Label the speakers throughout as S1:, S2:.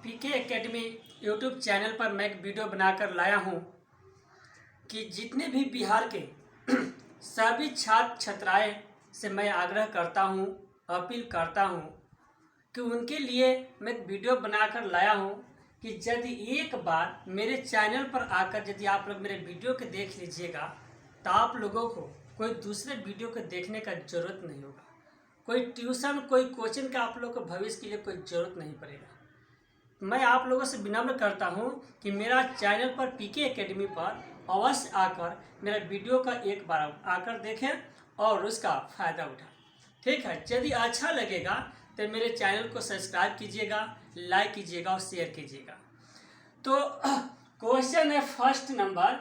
S1: पीके academy YouTube channel पर मैं एक वीडियो बनाकर लाया हूँ कि जितने भी बिहार के सभी छात्र छात्राएं से मैं आग्रह करता हूँ, अपील करता हूँ कि उनके लिए मैं एक वीडियो बनाकर लाया हूँ कि यदि एक बार मेरे चैनल पर आकर यदि आप लोग मेरे वीडियो को देख लीजिएगा तो आप लोगों को कोई दूसरे वीडियो को देखने का ज़रूरत नहीं होगा। कोई ट्यूशन, कोई कोचिंग का आप लोग को भविष्य के लिए कोई ज़रूरत नहीं पड़ेगा। मैं आप लोगों से विनम्र करता हूं कि मेरा चैनल पर पीके एकेडमी पर अवश्य आकर मेरा वीडियो का एक बार आकर देखें और उसका फ़ायदा उठाएं। ठीक है, यदि अच्छा लगेगा तो मेरे चैनल को सब्सक्राइब कीजिएगा, लाइक कीजिएगा और शेयर कीजिएगा। तो क्वेश्चन है फर्स्ट नंबर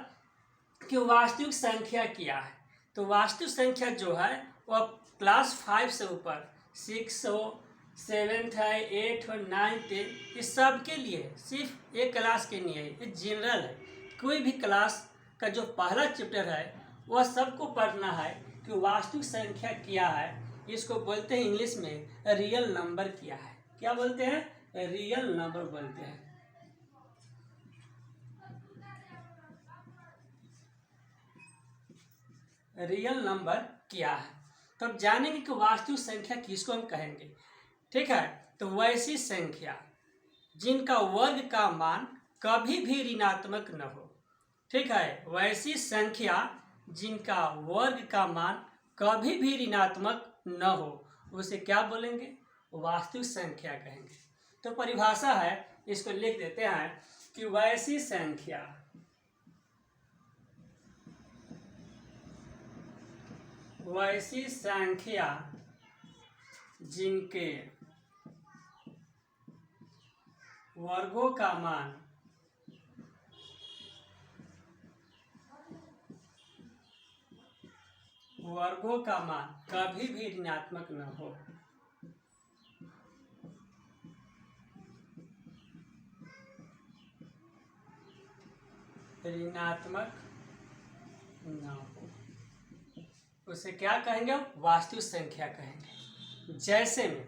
S1: कि वास्तविक संख्या क्या है। तो वास्तविक संख्या जो है वह क्लास 5 से ऊपर 6 हो, 7th है, 8 और 9th, ये सब के लिए, सिर्फ एक क्लास के नहीं है, ये जनरल है। कोई भी क्लास का जो पहला चैप्टर है वह सबको पढ़ना है कि वास्तविक संख्या क्या है। इसको बोलते हैं इंग्लिश में रियल नंबर क्या है। क्या बोलते हैं? रियल नंबर बोलते हैं। रियल नंबर क्या है, तो अब जानेंगे कि वास्तविक संख्या किसको हम कहेंगे। ठीक है, तो वैसी संख्या जिनका वर्ग का मान कभी भी ऋणात्मक न हो। ठीक है, वैसी संख्या जिनका वर्ग का मान कभी भी ऋणात्मक न हो, उसे क्या बोलेंगे? वास्तविक संख्या कहेंगे। तो परिभाषा है, इसको लिख देते हैं कि वैसी संख्या जिनके वर्गों का मान कभी भी ऋणात्मक न हो। उसे क्या कहेंगे? वास्तविक संख्या कहेंगे। जैसे में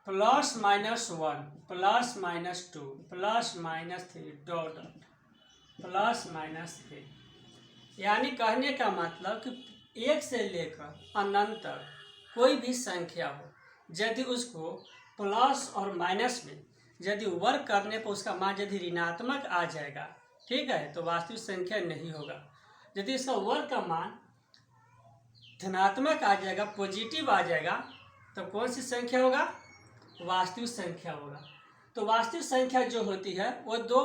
S1: +-1 +-2 +-3 डॉट +-3, यानी कहने का मतलब कि एक से लेकर अनंत तक कोई भी संख्या हो, यदि उसको प्लस और माइनस में यदि वर्ग करने पर उसका मान यदि ऋणात्मक आ जाएगा, ठीक है, तो वास्तविक संख्या नहीं होगा। यदि इसका वर्ग का मान धनात्मक आ जाएगा, पॉजिटिव आ जाएगा, तो कौन सी संख्या होगा? वास्तविक संख्या होगा। तो वास्तविक संख्या जो होती है वो दो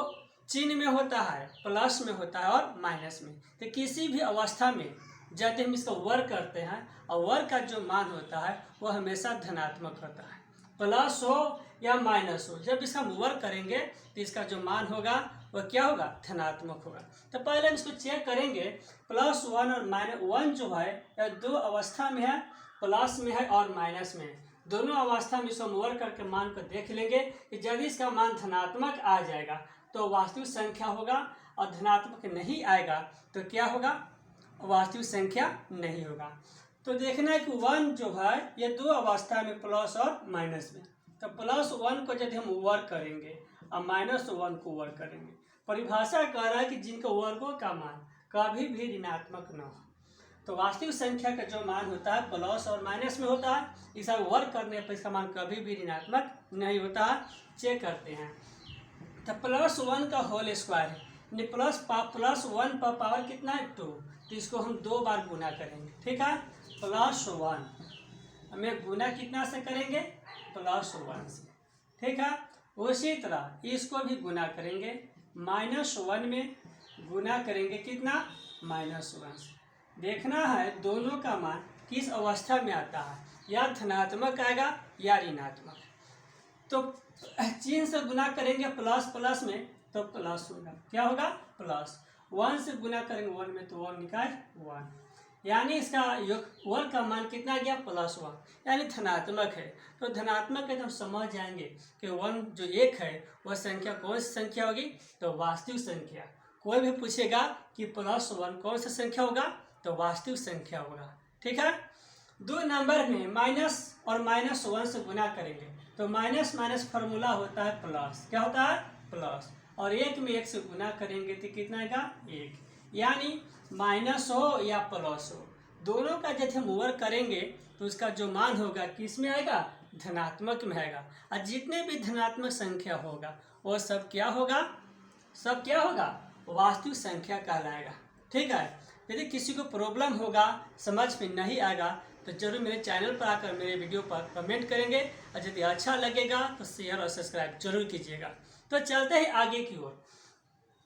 S1: चिन्ह में होता है, प्लस में होता है और माइनस में। तो किसी भी अवस्था में जब हम इसका वर्ग करते हैं और वर्ग का जो मान होता है वो हमेशा धनात्मक होता है, प्लस हो या माइनस हो। जब इसका हम वर्ग करेंगे तो इसका जो मान होगा वह क्या होगा? धनात्मक होगा। तो पहले हम इसको चेक करेंगे। +1 और -1 जो है यह दो अवस्था में है, प्लस में है और माइनस में है। दोनों अवस्था में इसको हम वर्ग करके मान को देख लेंगे कि यदि इसका मान धनात्मक आ जाएगा तो वास्तविक संख्या होगा, और धनात्मक नहीं आएगा तो क्या होगा? वास्तविक संख्या नहीं होगा। तो देखना है कि 1 जो है ये दो अवस्था में, प्लस और माइनस में। तो +1 को यदि हम वर्ग करेंगे और -1 को वर्ग करेंगे, परिभाषा कह रहा है कि जिनके वर्गों का मान कभी भी ऋणात्मक न हो। तो वास्तविक संख्या का जो मान होता है प्लस और माइनस में होता है, इसका वर्ग करने पर इसका मान कभी भी ऋणात्मक नहीं होता है। चेक करते हैं। तो +1 का होल स्क्वायर है, +1 पर पावर कितना है? 2। तो इसको हम 2 बार गुना करेंगे। ठीक है, +1 हमें गुना कितना से करेंगे? +1 से। ठीक है, उसी तरह इसको भी गुना करेंगे, -1 में गुना करेंगे कितना? -1 से। देखना है दोनों का मान किस अवस्था में आता है, या धनात्मक आएगा या ऋणात्मक। तो चिन्ह से गुना करेंगे प्लस में तो प्लस होगा। क्या होगा? प्लस। 1 से गुना करेंगे 1 में तो 1 निकाल 1, यानी इसका वर्ग का मान कितना गया? +1, यानी धनात्मक है। तो धनात्मक है तो हम समझ जाएंगे कि 1 जो 1 है वह संख्या कौन सी संख्या होगी? तो वास्तविक संख्या। कोई भी पूछेगा कि +1 कौन सा संख्या होगा? तो वास्तविक संख्या होगा। ठीक है, दो नंबर में माइनस और -1 से गुना करेंगे तो माइनस माइनस फार्मूला होता है प्लस, क्या होता है प्लस, और एक में 1 से गुना करेंगे तो कितना आएगा 1, यानी माइनस हो या प्लस हो दोनों का जब हम वर्क करेंगे तो उसका जो मान होगा किस में आएगा, धनात्मक में आएगा। और जितने भी धनात्मक संख्या होगा वो सब क्या होगा, सब क्या होगा, वास्तविक संख्या कहलाएगा। ठीक है, यदि किसी को प्रॉब्लम होगा, समझ में नहीं आएगा तो जरूर मेरे चैनल पर आकर मेरे वीडियो पर कमेंट करेंगे, और यदि अच्छा लगेगा तो शेयर और सब्सक्राइब जरूर कीजिएगा। तो चलते हैं आगे की ओर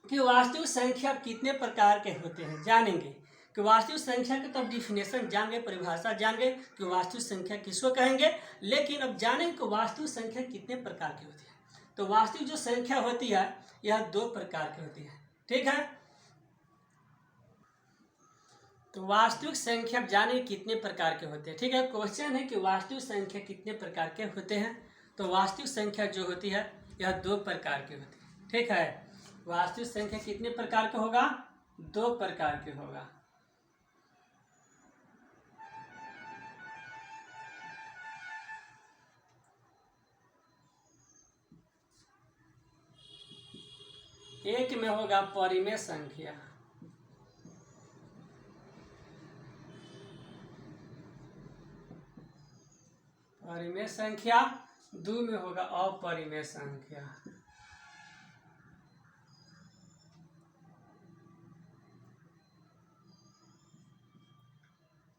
S1: कि वास्तविक संख्या कितने प्रकार के होते हैं, जानेंगे कि वास्तविक संख्या के तो डिफिनेशन जानेंगे, परिभाषा जानेंगे कि वास्तविक संख्या किसको कहेंगे, लेकिन अब जानेंगे कि वास्तविक संख्या कितने प्रकार की होती है। तो वास्तविक जो संख्या होती है यह 2 प्रकार की होती है। ठीक है, तो वास्तविक संख्या जाने कितने प्रकार के होते हैं। ठीक है, क्वेश्चन है कि वास्तविक संख्या कितने प्रकार के होते हैं। तो वास्तविक संख्या जो होती है यह 2 प्रकार की होती है। ठीक है, वास्तविक संख्या कितने प्रकार का होगा, 2 प्रकार के होगा। एक में होगा परिमेय संख्या, परिमेय संख्या, 2 में होगा अपरिमेय संख्या।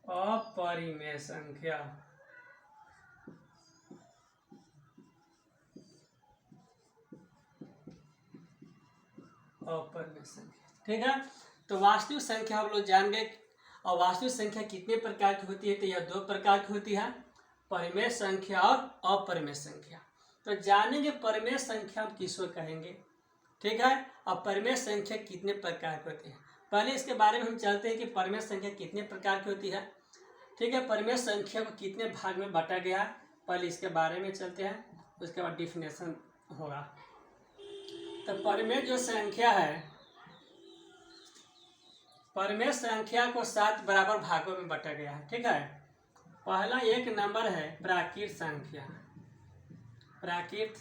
S1: अपरिमेय संख्या, अपरिमेय संख्या। ठीक है, तो वास्तविक संख्या हम लोग जान गए, और वास्तविक संख्या कितने प्रकार की होती है, तो यह 2 प्रकार की होती है, परिमेय संख्या और अपरिमेय संख्या। तो जानेंगे परिमेय संख्या हम किसको कहेंगे। ठीक है, और परिमेय संख्या कितने प्रकार की होती है। पहले इसके बारे में हम चलते हैं कि परिमेय संख्या कितने प्रकार की होती है। ठीक है, परिमेय संख्या को कितने भाग में बांटा गया है, पहले इसके बारे में चलते हैं, उसके बाद डिफिनेशन होगा। तो परिमेय जो संख्या है, परिमेय संख्या को 7 बराबर भागों में बांटा गया है। ठीक है, पहला एक नंबर है प्राकृत संख्या, प्राकृत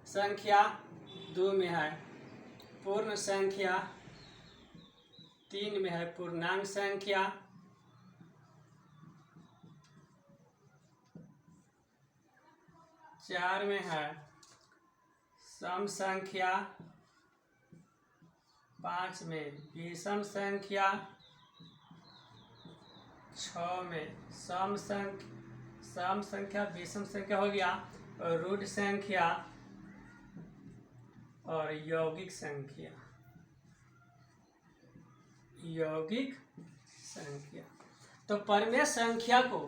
S1: संख्या, 2 में है पूर्ण संख्या, 3 में है पूर्णांक संख्या, 4 में है सम संख्या, 5 में विषम संख्या, 6 में सम संख्या विषम संख्या हो गया, और रूढ़ संख्या और यौगिक संख्या, यौगिक संख्या। तो परिमेय संख्या को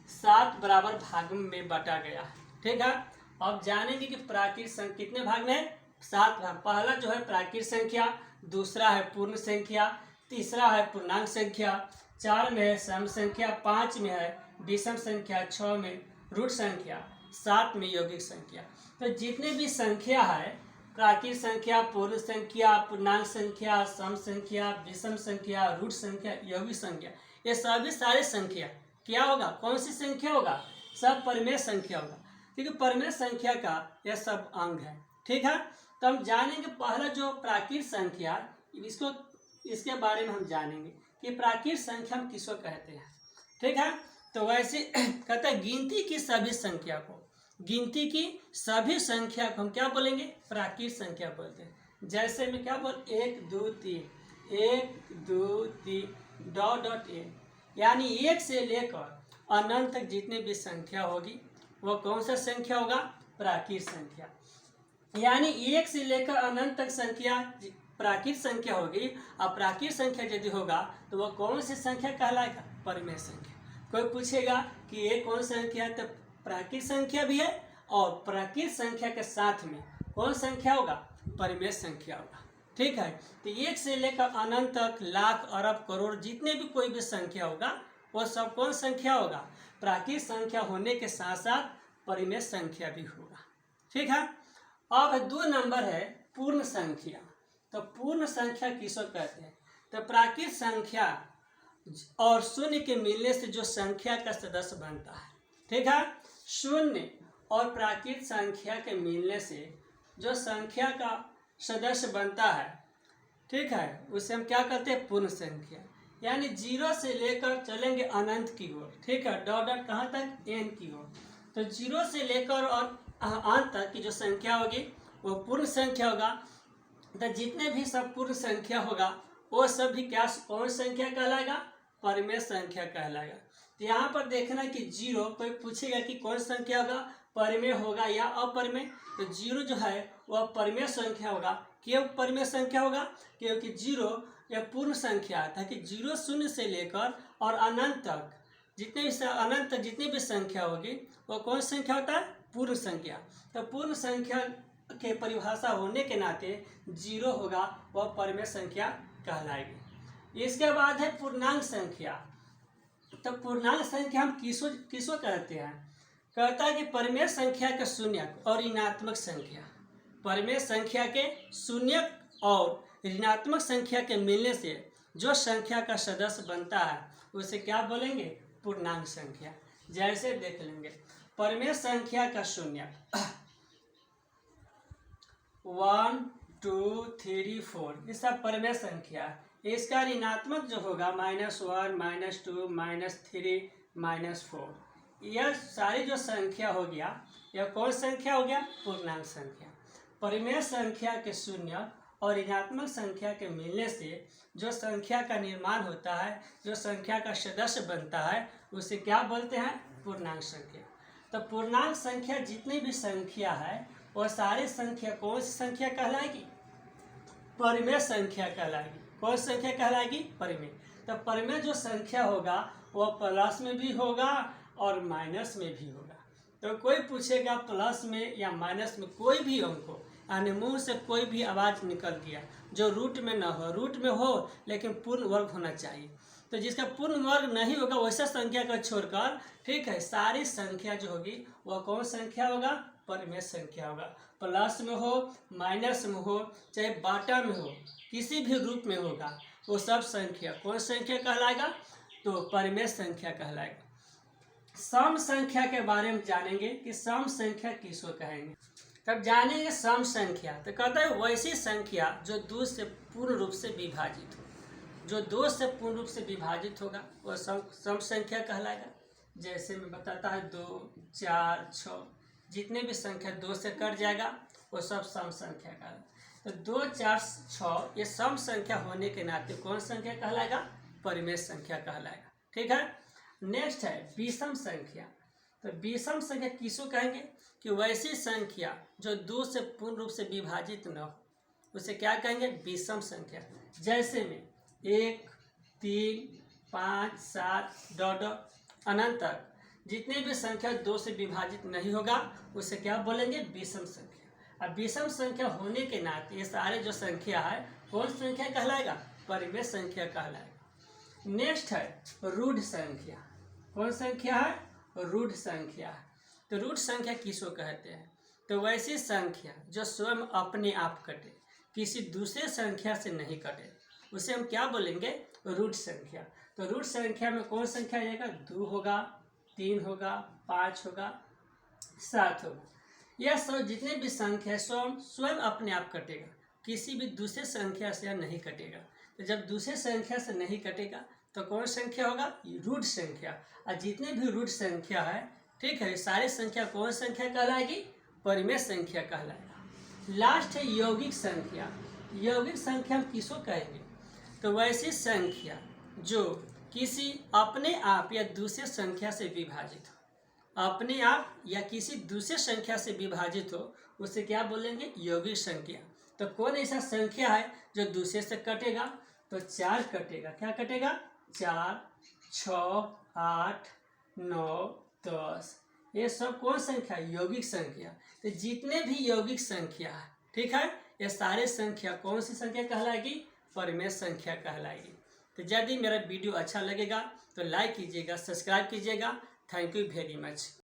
S1: 7 बराबर भागों में बांटा गया है। ठीक है, अब जानेंगे कि प्राकृत संख्या कितने भाग में है, 7 भाग। पहला जो है प्राकृत संख्या, दूसरा है पूर्ण संख्या, तीसरा है पूर्णांक संख्या, 4 में है सम संख्या, 5 में है विषम संख्या, 6 में रूढ़ संख्या, 7 में यौगिक संख्या। तो जितने भी संख्या है, प्राकृत संख्या, पूर्ण संख्या, पूर्णांक संख्या, सम संख्या, विषम संख्या, रूढ़ संख्या, यौगिक संख्या, ये सभी सारे संख्या क्या होगा, कौन सी संख्या होगा, सब परिमेय संख्या होगा। क्योंकि परिमेय संख्या का यह सब अंग है। ठीक है, तो हम जानेंगे पहला जो प्राकृत संख्या, इसको इसके बारे में हम जानेंगे कि प्राकृत संख्या हम किसको कहते हैं। ठीक है, तो वैसे कहते हैं गिनती की सभी संख्या को, गिनती की सभी संख्या को हम क्या बोलेंगे, प्राकृत संख्या बोलते हैं। जैसे मैं क्या बोल, 1 2 3, 1 2 3 डॉट डॉट ए, यानी 1 से लेकर अनंत तक जितने भी संख्या होगी वो कौन सा संख्या होगा, प्राकृत संख्या। यानी 1 से लेकर अनंत तक संख्या प्राकृत संख्या होगी, और प्राकृत संख्या यदि होगा तो वह कौन सी संख्या कहलाएगा, परिमेय संख्या। कोई पूछेगा कि ये कौन संख्या है, तो प्राकृत संख्या भी है, और प्राकृत संख्या के साथ में कौन संख्या होगा, परिमेय संख्या होगा। ठीक है, तो 1 से लेकर अनंत तक, लाख अरब करोड़ जितने भी कोई भी संख्या होगा वो सब कौन संख्या होगा, प्राकृत संख्या होने के साथ साथ परिमेय संख्या भी होगा। ठीक है, अब 2 नंबर है पूर्ण संख्या। तो पूर्ण संख्या किसको कहते हैं, तो प्राकृत संख्या और शून्य के मिलने से जो संख्या का सदस्य बनता है, ठीक है। शून्य और प्राकृत संख्या के मिलने से जो संख्या का सदस्य बनता है, ठीक है, उसे हम क्या कहते हैं, पूर्ण संख्या। यानी 0 से लेकर चलेंगे अनंत की ओर, ठीक है, डॉट डॉट कहाँ तक, n की ओर। तो 0 से लेकर और अंत तक की जो संख्या होगी वो पूर्ण संख्या होगा। तो जितने भी सब पूर्ण संख्या होगा वो सब भी क्या, कौन संख्या कहलाएगा, परिमेय संख्या कहलाएगा। तो यहाँ पर देखना कि 0, कोई पूछेगा कि कौन संख्या होगा, परिमेय होगा या अपरिमेय। तो 0 जो है वह परिमेय संख्या होगा। क्यों परिमेय संख्या होगा, क्योंकि 0 यह पूर्ण संख्या था कि 0 शून्य से लेकर और अनंत तक अनंत तक जितनी भी संख्या होगी वो कौन संख्या होता है, पूर्ण संख्या। तो पूर्ण संख्या के परिभाषा होने के नाते 0 होगा, वह परिमेय संख्या कहलाएगी। इसके बाद है पूर्णांक संख्या। तो पूर्णांक संख्या हम किसको कहते हैं, कहता है कि परिमेय संख्या के शून्यक और ऋणात्मक संख्या, परिमेय संख्या के शून्यक और ऋणात्मक संख्या के मिलने से जो संख्या का सदस्य बनता है उसे क्या बोलेंगे, पूर्णांक संख्या। जैसे देख लेंगे, परिमेय संख्या का शून्यक 1 2 3 4 ये सब परिमेय संख्या। इसका ऋणात्मक जो होगा -1 -2 -3 -4, यह सारी जो संख्या हो गया, यह कौन संख्या हो गया, पूर्णांक संख्या। परिमेय संख्या के शून्य और ऋणात्मक संख्या के मिलने से जो संख्या का निर्माण होता है, जो संख्या का सदस्य बनता है, उसे क्या बोलते हैं, पूर्णांक संख्या। तो पूर्णांक संख्या जितनी भी संख्या है वह सारी संख्या कौन सी संख्या कहलाएगी, परिमेय संख्या कहलाएगी। कौन संख्या कहलाएगी, परिमेय। तो परिमेय जो संख्या होगा वह प्लस में भी होगा और माइनस में भी होगा। तो कोई पूछेगा प्लस में या माइनस में कोई भी अंक हो, यानी मुंह से कोई भी आवाज़ निकल गया जो रूट में न हो, रूट में हो लेकिन पूर्ण वर्ग होना चाहिए। तो जिसका पूर्ण वर्ग नहीं होगा वैसा संख्या को छोड़कर, ठीक है, सारी संख्या जो होगी वह कौन संख्या होगा, परिमेय संख्या होगा। प्लस में हो, माइनस में हो, चाहे बाटा में हो, किसी भी रूप में होगा, वो सब संख्या कौन संख्या कहलाएगा, तो परिमेय संख्या कहलाएगा। सम संख्या के बारे में जानेंगे कि सम संख्या किसको कहेंगे। तब जानेंगे सम संख्या। तो कहता है वैसी संख्या जो 2 से पूर्ण रूप से विभाजित हो, जो 2 से पूर्ण रूप से विभाजित होगा वह सम संख्या कहलाएगा। जैसे मैं बताता है 2 4 6, जितने भी संख्या 2 से कट जाएगा वो सब सम संख्या कहलाएगा। तो 2 4 6 ये सम संख्या होने के नाते कौन संख्या कहलाएगा, परिमेय संख्या कहलाएगा, ठीक है। नेक्स्ट है विषम संख्या। तो विषम संख्या किसको कहेंगे, कि वैसी संख्या जो 2 से पूर्ण रूप से विभाजित न हो, उसे क्या कहेंगे, विषम संख्या। जैसे में 1 3 5 7 डॉट अनंत तक जितनी भी संख्या 2 से विभाजित नहीं होगा उसे क्या बोलेंगे, विषम संख्या। अब विषम संख्या होने के नाते ये सारे जो संख्या है कौन संख्या कहलाएगा, परिमेय संख्या कहलाएगा। नेक्स्ट है रूढ़ संख्या। कौन संख्या है, रूढ़ संख्या। तो रूढ़ संख्या किसको कहते हैं, तो वैसी संख्या जो स्वयं अपने आप कटे, किसी दूसरे संख्या से नहीं कटे, उसे हम क्या बोलेंगे, रूढ़ संख्या। तो रूढ़ संख्या में कौन संख्या आएगा, 2 होगा, 3 होगा, 5 होगा, 7 होगा। यह सब जितने भी संख्या स्वयं अपने आप कटेगा, किसी भी दूसरे संख्या से नहीं कटेगा। तो जब दूसरे संख्या से नहीं कटेगा तो कौन संख्या होगा, रूढ़ संख्या। और जितने भी रूढ़ संख्या है, ठीक है, सारी संख्या कौन संख्या कहलाएगी, परिमेय संख्या कहलाएगा। लास्ट है यौगिक संख्या। यौगिक संख्या हम किसको कहेंगे, तो वैसी संख्या जो किसी अपने आप या दूसरे संख्या से विभाजित हो, अपने आप या किसी दूसरे संख्या से विभाजित हो, उसे क्या बोलेंगे, यौगिक संख्या। तो कौन ऐसा संख्या है जो दूसरे से कटेगा, तो 4 कटेगा। क्या कटेगा, 4 6 8 9 10, ये सब कौन संख्या, यौगिक संख्या। तो जितने भी यौगिक संख्या है, ठीक है, ये सारे संख्या कौन सी संख्या कहलाएगी, परिमेय संख्या कहलाएगी। तो यदि मेरा वीडियो अच्छा लगेगा तो लाइक कीजिएगा, सब्सक्राइब कीजिएगा। Thank you very much.